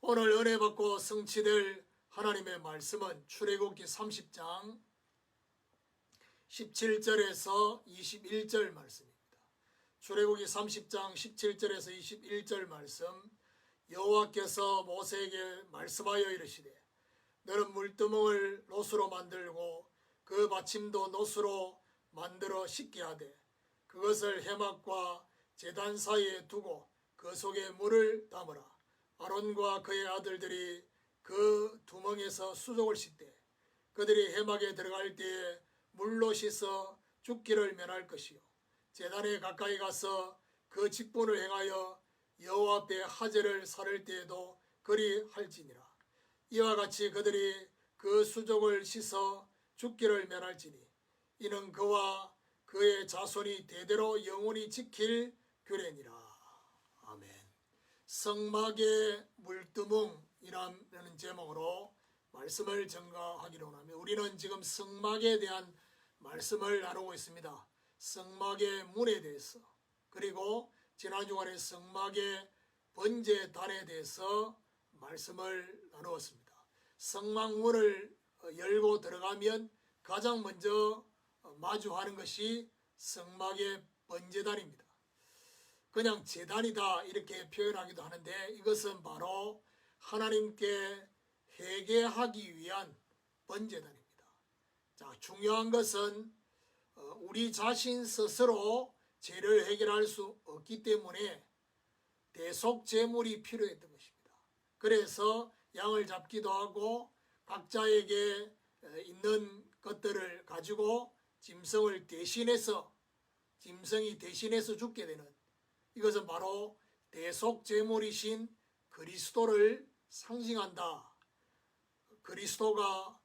오늘 은혜 받고 성취될 하나님의 말씀은 출애굽기 30장 17절에서 21절 말씀입니다. 출애굽기 30장 17절에서 21절 말씀, 여호와께서 모세에게 말씀하여 이르시되 너는 물두멍을 놋으로 만들고 그 받침도 놋으로 만들어 씻게 하되 그것을 해막과 제단 사이에 두고 그 속에 물을 담으라. 아론과 그의 아들들이 그 두멍에서 수족을 씻되 그들이 해막에 들어갈 때에 물로 씻어 죽기를 면할 것이요 제단에 가까이 가서 그 직분을 행하여 여호와 앞에 하제를 살을 때에도 그리 할지니라. 이와 같이 그들이 그 수족을 씻어 죽기를 면할지니 이는 그와 그의 자손이 대대로 영원히 지킬 규례니라. 아멘. 성막의 물두멍이라는 제목으로 말씀을 전가하기로 합니다. 우리는 지금 성막에 대한 말씀을 나누고 있습니다. 성막의 문에 대해서, 그리고 지난 주간에 성막의 번제단에 대해서 말씀을 나누었습니다. 성막문을 열고 들어가면 가장 먼저 마주하는 것이 성막의 번제단입니다. 그냥 제단이다 이렇게 표현하기도 하는데 이것은 바로 하나님께 회개하기 위한 번제단입니다. 자, 중요한 것은 우리 자신 스스로 죄를 해결할 수 없기 때문에 대속제물이 필요했던 것입니다. 그래서 양을 잡기도 하고 각자에게 있는 것들을 가지고 짐승이 대신해서 죽게 되는, 이것은 바로 대속제물이신 그리스도를 상징한다. 그리스도가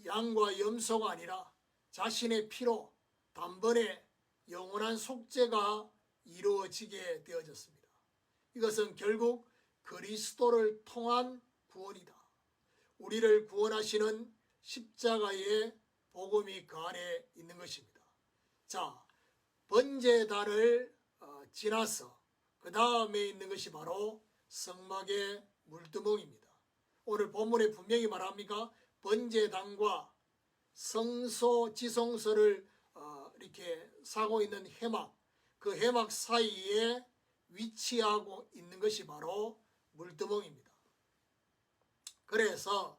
양과 염소가 아니라 자신의 피로 단번에 영원한 속죄가 이루어지게 되어졌습니다. 이것은 결국 그리스도를 통한 구원이다. 우리를 구원하시는 십자가의 복음이 그 안에 있는 것입니다. 자, 번제단을 지나서 그 다음에 있는 것이 바로 성막의 물두멍입니다. 오늘 본문에 분명히 말합니까? 번제단과 성소지성소를 이렇게 사고 있는 해막, 그 해막 사이에 위치하고 있는 것이 바로 물두멍입니다. 그래서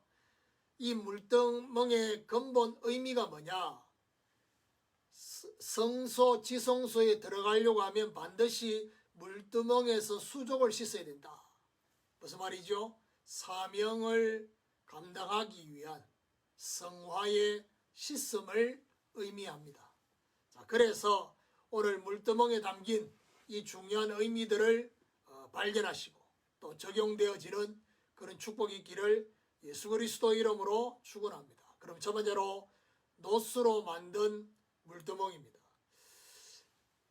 이 물두멍의 근본 의미가 뭐냐? 성소, 지성소에 들어가려고 하면 반드시 물두멍에서 수족을 씻어야 된다. 무슨 말이죠? 사명을 감당하기 위한 성화의 씻음을 의미합니다. 자, 그래서 오늘 물두멍에 담긴 이 중요한 의미들을 발견하시고 또 적용되어지는 그런 축복이 있기를 예수 그리스도 이름으로 축원합니다. 그럼 첫 번째로 놋으로 만든 물두멍입니다.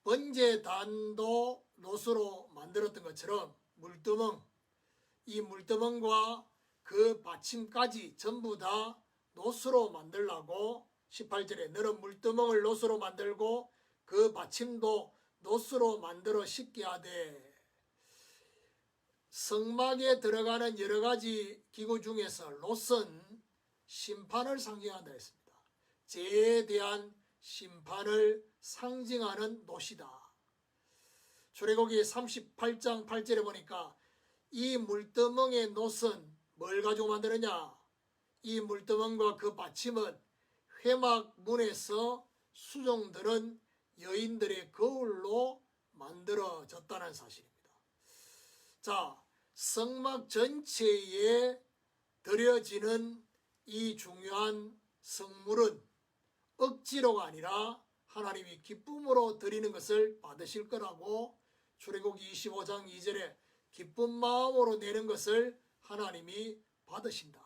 번제단도 놋으로 만들었던 것처럼 물두멍, 이 물두멍과 그 받침까지 전부 다 놋으로 만들라고 18절에 너는 물두멍을 놋으로 만들고 그 받침도 놋으로 만들어 씻게 하되, 성막에 들어가는 여러 가지 기구 중에서 놋은 심판을 상징한다 했습니다. 죄에 대한 심판을 상징하는 놋이다. 출애굽기 38장 8절에 보니까 이 물두멍의 놋은 뭘 가지고 만드느냐? 이 물두멍과 그 받침은 회막문에서 수종드는 여인들의 거울로 만들어졌다는 사실입니다. 자, 성막 전체에 드려지는 이 중요한 성물은 억지로가 아니라 하나님이 기쁨으로 드리는 것을 받으실 거라고 출애굽기 25장 2절에 기쁜 마음으로 내는 것을 하나님이 받으신다.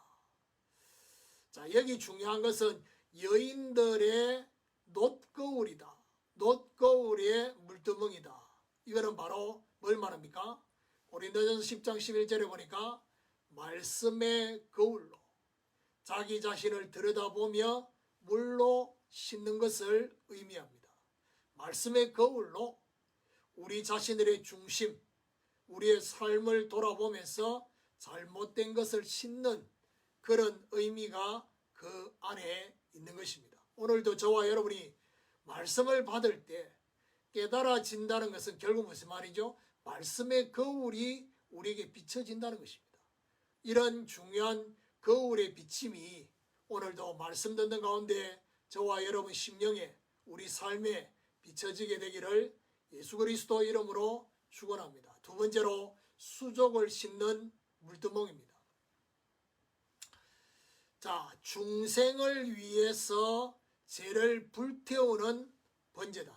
자, 여기 중요한 것은 여인들의 놋거울이다. 놋거울의 물두멍이다. 이거는 바로 뭘 말합니까? 고린도전서 10장 11절에 보니까 말씀의 거울로 자기 자신을 들여다보며 물로 씻는 것을 의미합니다. 말씀의 거울로 우리 자신들의 중심, 우리의 삶을 돌아보면서 잘못된 것을 씻는 그런 의미가 그 안에 있는 것입니다. 오늘도 저와 여러분이 말씀을 받을 때 깨달아진다는 것은 결국 무슨 말이죠? 말씀의 거울이 우리에게 비춰진다는 것입니다. 이런 중요한 거울의 비침이 오늘도 말씀 듣는 가운데 저와 여러분 심령에 우리 삶에 비춰지게 되기를 예수 그리스도 이름으로 축원합니다. 두 번째로 수족을 씻는 물두멍입니다. 자, 중생을 위해서 죄를 불태우는 번제단.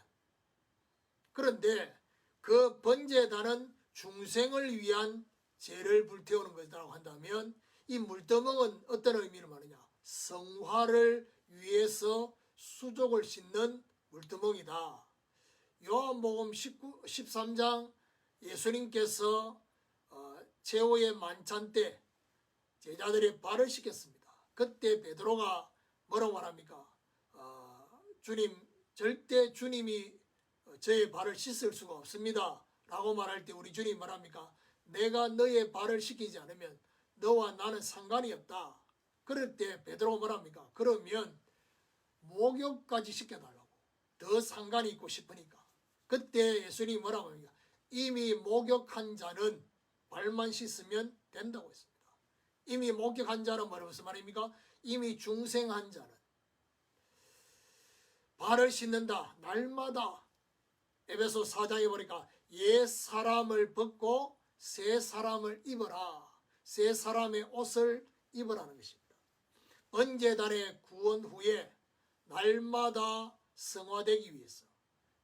그런데 그 번제단은 중생을 위한 죄를 불태우는 것이라고 한다면 이 물두멍은 어떤 의미를 말하냐? 성화를 위해서 수족을 씻는 물두멍이다. 요한복음 13장 예수님께서 최후의 만찬 때 제자들의 발을 씻겼습니다. 그때 베드로가 뭐라고 말합니까? 주님, 절대 주님이 저의 발을 씻을 수가 없습니다 라고 말할 때 우리 주님 말합니까? 내가 너의 발을 씻기지 않으면 너와 나는 상관이 없다. 그럴 때 베드로가 말합니까? 그러면 목욕까지 시켜달라고. 더 상관이 있고 싶으니까. 그때 예수님이 뭐라고 합니까? 이미 목욕한 자는 발만 씻으면 된다고 했습니다. 이미 목욕한 자는 무슨 말입니까? 이미 중생한 자는 발을 씻는다. 날마다 에베소 4장에 보니까 옛 사람을 벗고 새 사람을 입어라. 새 사람의 옷을 입으라는 것입니다. 번제단의 구원 후에 날마다 성화되기 위해서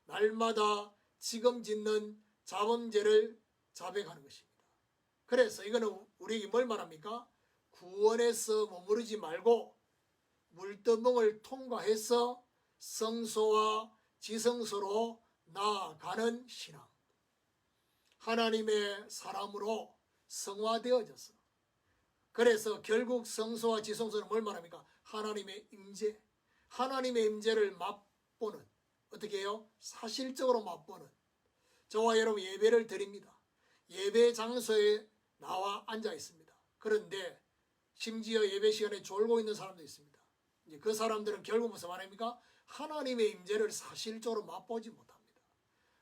날마다 지금 짓는 자범죄를 자백하는 것입니다. 그래서 이거는 우리에게 뭘 말합니까? 구원에서 머무르지 말고 물두멍을 통과해서 성소와 지성소로 나아가는 신앙. 하나님의 사람으로 성화되어져서 그래서 결국 성소와 지성소는 뭘 말합니까? 하나님의 임재. 하나님의 임재를 맛보는 어떻게 해요? 사실적으로 맛보는 저와 여러분 예배를 드립니다. 예배 장소에 나와 앉아 있습니다. 그런데 심지어 예배 시간에 졸고 있는 사람도 있습니다. 이제 그 사람들은 결국 무슨 말입니까? 하나님의 임재를 사실적으로 맛보지 못합니다.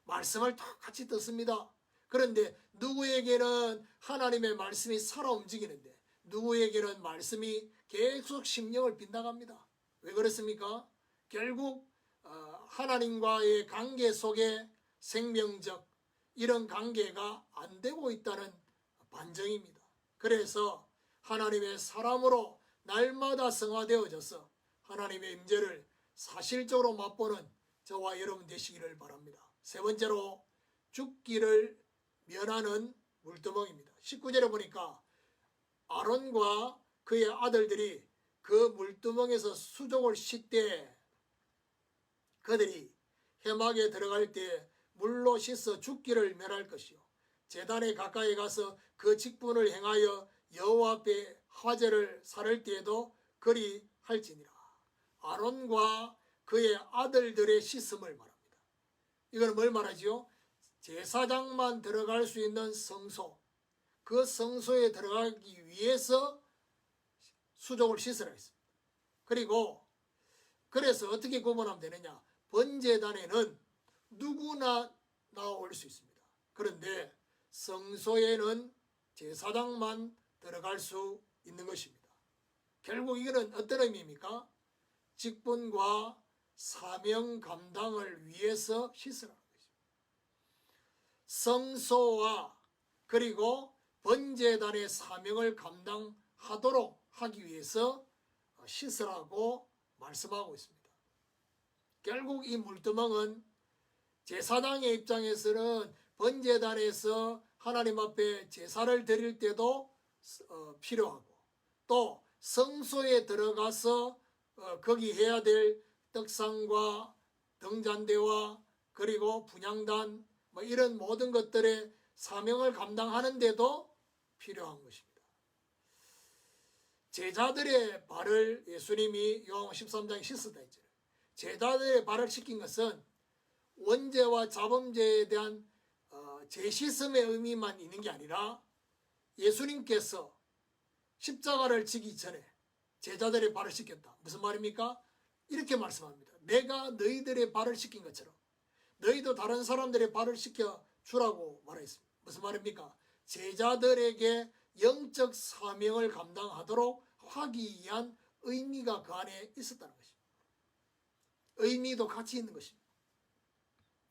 말씀을 똑같이 듣습니다. 그런데 누구에게는 하나님의 말씀이 살아 움직이는데 누구에게는 말씀이 계속 심령을 빗나갑니다. 왜 그렇습니까? 결국 하나님과의 관계 속에 생명적 이런 관계가 안 되고 있다는 반증입니다. 그래서 하나님의 사람으로 날마다 성화되어져서 하나님의 임재를 사실적으로 맛보는 저와 여러분 되시기를 바랍니다. 세 번째로 죽기를 면하는 물두멍입니다. 19절에 보니까 아론과 그의 아들들이 그 물두멍에서 수족을 씻되 그들이 회막에 들어갈 때 물로 씻어 죽기를 면할 것이요 제단에 가까이 가서 그 직분을 행하여 여호와 앞에 화제를 살을 때에도 그리 할지니라. 아론과 그의 아들들의 씻음을 말합니다. 이건 뭘 말하지요? 제사장만 들어갈 수 있는 성소, 그 성소에 들어가기 위해서 수족을 씻으라 했습니다. 그리고 그래서 어떻게 구분하면 되느냐? 번제단에는 누구나 나올 수 있습니다. 그런데 성소에는 제사장만 들어갈 수 있는 것입니다. 결국 이거는 어떤 의미입니까? 직분과 사명 감당을 위해서 씻으라는 것입니다. 성소와 그리고 번제단의 사명을 감당하도록 하기 위해서 씻으라고 말씀하고 있습니다. 결국 이 물두멍은 제사장의 입장에서는 번제단에서 하나님 앞에 제사를 드릴 때도 필요하고 또 성소에 들어가서 거기 해야 될 떡상과 등잔대와 그리고 분향단 이런 모든 것들의 사명을 감당하는데도 필요한 것입니다. 제자들의 발을 예수님이 요한복음 13장에 씻었다 했잖아요. 제자들의 발을 씻긴 것은 원죄와 자범죄에 대한 재씻음의 의미만 있는 게 아니라 예수님께서 십자가를 지기 전에 제자들의 발을 씻겼다. 무슨 말입니까? 이렇게 말씀합니다. 내가 너희들의 발을 씻긴 것처럼 너희도 다른 사람들의 발을 씻겨 주라고 말했습니다. 무슨 말입니까? 제자들에게 영적 사명을 감당하도록 하기 위한 의미가 그 안에 있었다는 것입니다. 의미도 같이 있는 것입니다.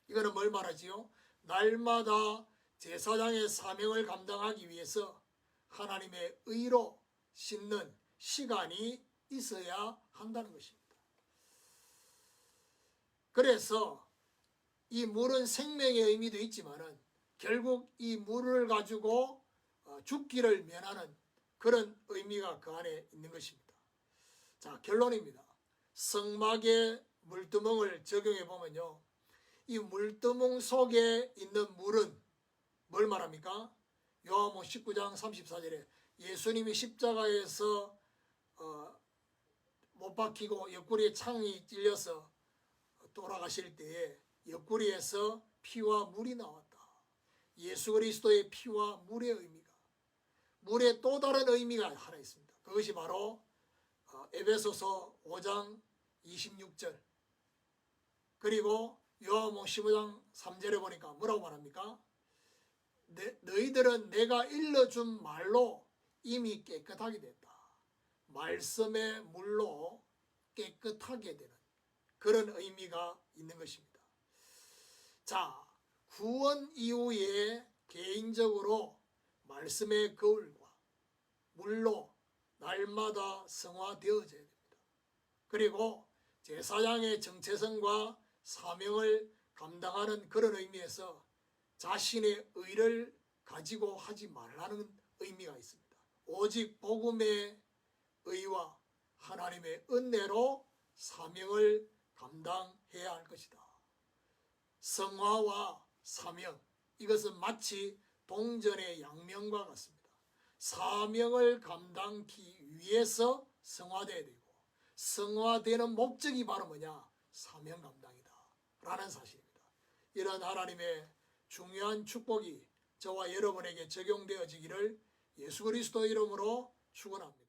이거는 뭘 말하지요? 날마다 제사장의 사명을 감당하기 위해서 하나님의 의로 씻는 시간이 있어야 한다는 것입니다. 그래서 이 물은 생명의 의미도 있지만은 결국 이 물을 가지고 죽기를 면하는 그런 의미가 그 안에 있는 것입니다. 자, 결론입니다. 성막의 물두멍을 적용해 보면요, 이 물두멍 속에 있는 물은 뭘 말합니까? 요한복음 19장 34절에 예수님이 십자가에서 못 박히고 옆구리에 창이 찔려서 돌아가실 때에 옆구리에서 피와 물이 나왔다. 예수 그리스도의 피와 물의 의미가, 물의 또 다른 의미가 하나 있습니다. 그것이 바로 에베소서 5장 26절, 그리고 요한복음 15장 3절에 보니까 뭐라고 말합니까? 너희들은 내가 일러준 말로 이미 깨끗하게 됐다. 말씀의 물로 깨끗하게 되는 그런 의미가 있는 것입니다. 자, 구원 이후에 개인적으로 말씀의 거울과 물로 날마다 성화되어져야 됩니다. 그리고 제사장의 정체성과 사명을 감당하는 그런 의미에서 자신의 의를 가지고 하지 말라는 의미가 있습니다. 오직 복음의 의와 하나님의 은혜로 사명을 감당해야 할 것이다. 성화와 사명, 이것은 마치 동전의 양면과 같습니다. 사명을 감당하기 위해서 성화되어야 되고, 성화되는 목적이 바로 뭐냐? 사명 감당이다 라는 사실입니다. 이런 하나님의 중요한 축복이 저와 여러분에게 적용되어지기를 예수 그리스도 이름으로 축원합니다.